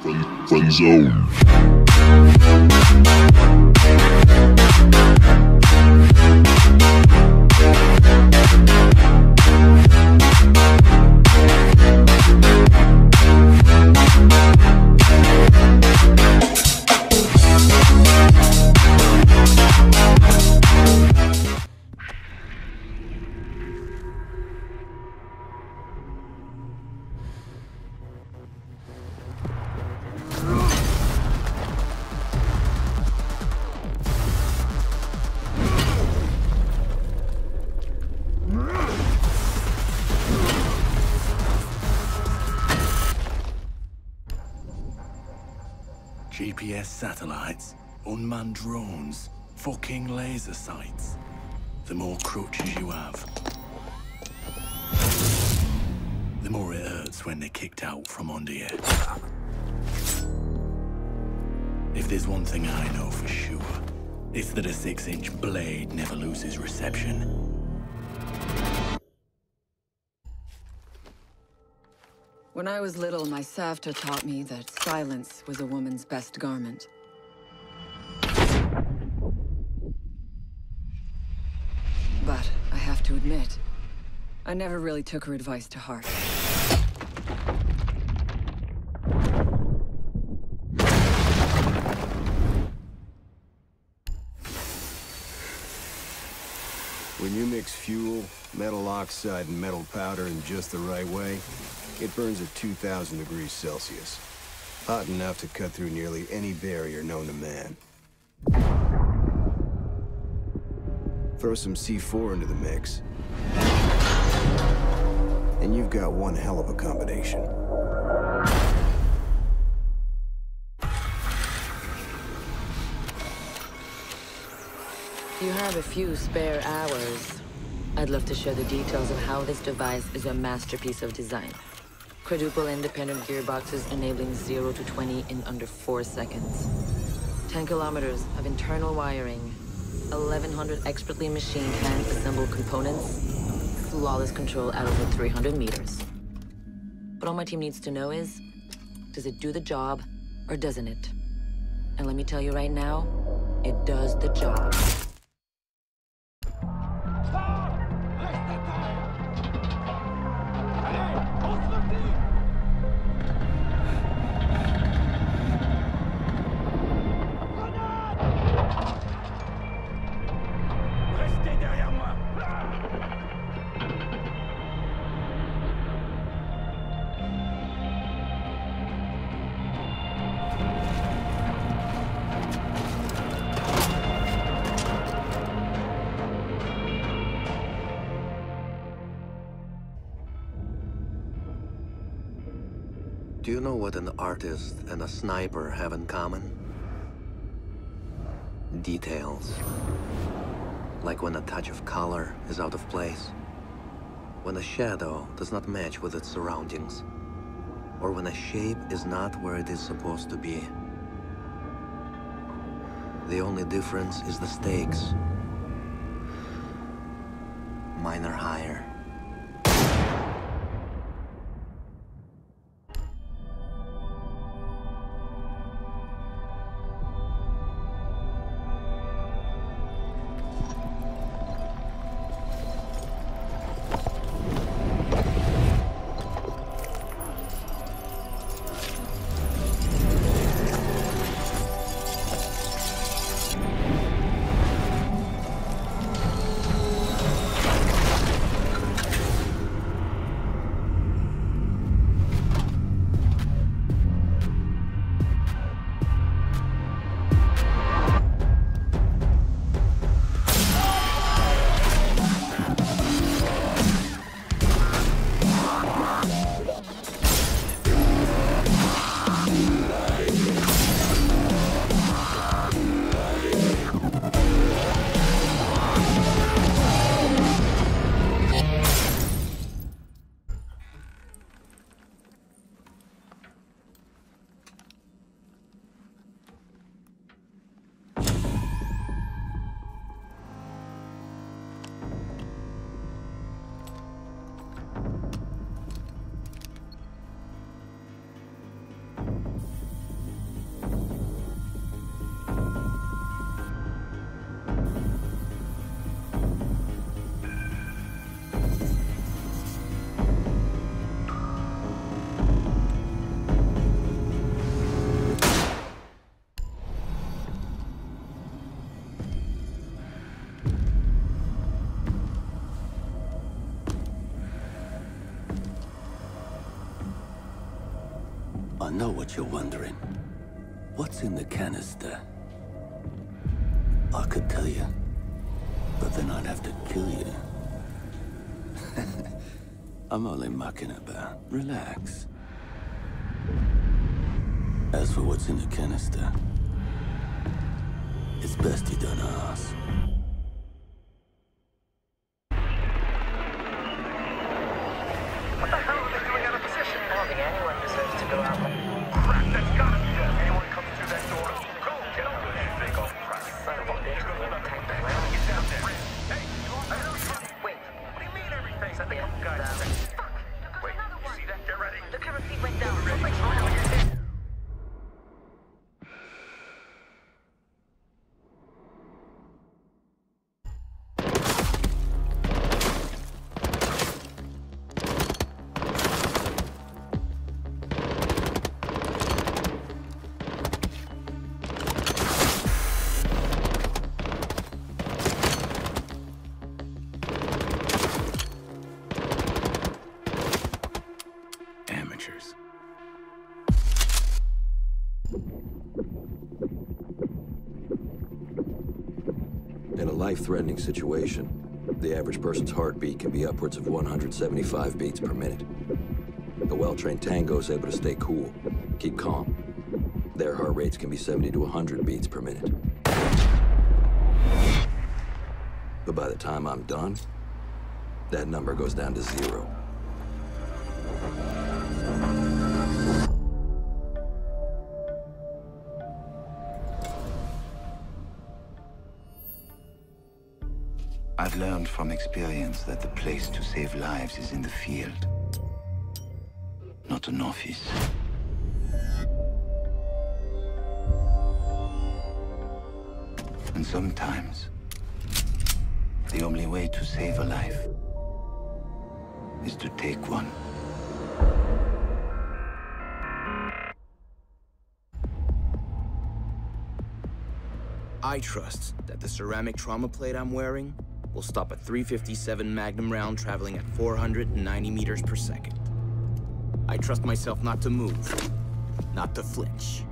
Friend zone. GPS satellites, unmanned drones, fucking laser sights. The more crutches you have, the more it hurts when they're kicked out from under you. If there's one thing I know for sure, it's that a 6-inch blade never loses reception. When I was little, my Savta taught me that silence was a woman's best garment. But I have to admit, I never really took her advice to heart. When you mix fuel, metal oxide, and metal powder in just the right way, it burns at 2,000 degrees Celsius. Hot enough to cut through nearly any barrier known to man. Throw some C4 into the mix, and you've got one hell of a combination. If you have a few spare hours, I'd love to share the details of how this device is a masterpiece of design. Quadruple independent gearboxes enabling 0 to 20 in under 4 seconds. 10 kilometers of internal wiring, 1,100 expertly machined hand-assembled components, flawless control at over 300 meters. What all my team needs to know is, does it do the job, or doesn't it? And let me tell you right now, it does the job. Do you know what an artist and a sniper have in common? Details. Like when a touch of color is out of place, when a shadow does not match with its surroundings, or when a shape is not where it is supposed to be. The only difference is the stakes. Mine are higher. I know what you're wondering. What's in the canister? I could tell you, but then I'd have to kill you. I'm only mucking about. Relax. As for what's in the canister, it's best you don't ask. What the hell are they doing out of position? I don't think anyone deserves to go out like Crap, that's gotta be it. Anyone comes through that door, go get them. They go, crap. son of a bitch. You're gonna let them Type get around. down there. Hey, I know you. Wait. What do you mean everything? Said the Yeah, guys. Fuck! Wait, you see that? Get ready. The camera feed went down. Ready. Something's Oh, wrong. you're dead. Amateurs. In a life-threatening situation, the average person's heartbeat can be upwards of 175 beats per minute. A well-trained tango is able to stay cool, keep calm. Their heart rates can be 70 to 100 beats per minute. But by the time I'm done, that number goes down to 0. I've learned from experience that the place to save lives is in the field, not an office. And sometimes, the only way to save a life is to take one. I trust that the ceramic trauma plate I'm wearing will stop a .357 Magnum round traveling at 490 meters per second. I trust myself not to move, not to flinch.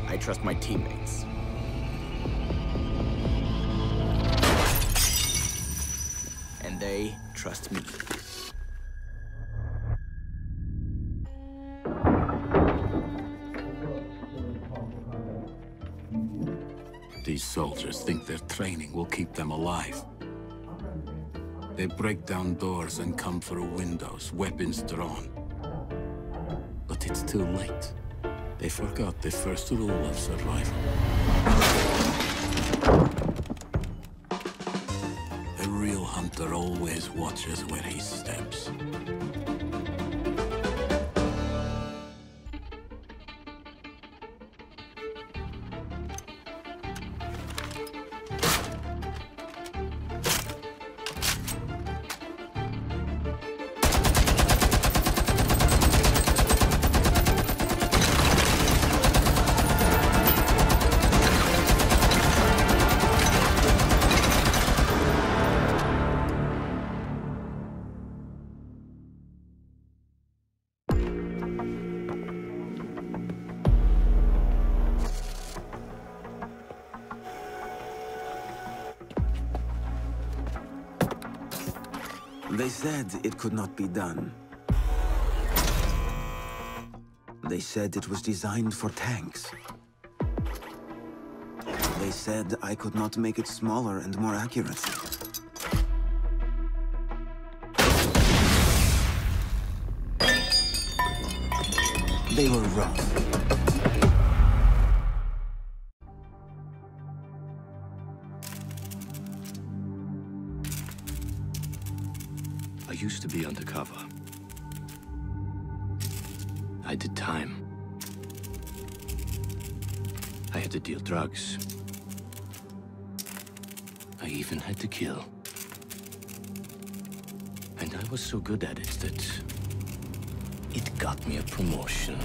I trust my teammates. And they trust me. These soldiers think their training will keep them alive. They break down doors and come through windows, weapons drawn. But it's too late. They forgot the first rule of survival. A real hunter always watches where he steps. They said it could not be done. They said it was designed for tanks. They said I could not make it smaller and more accurate. They were wrong. I used to be undercover. I did time. I had to deal drugs. I even had to kill. And I was so good at it that it got me a promotion.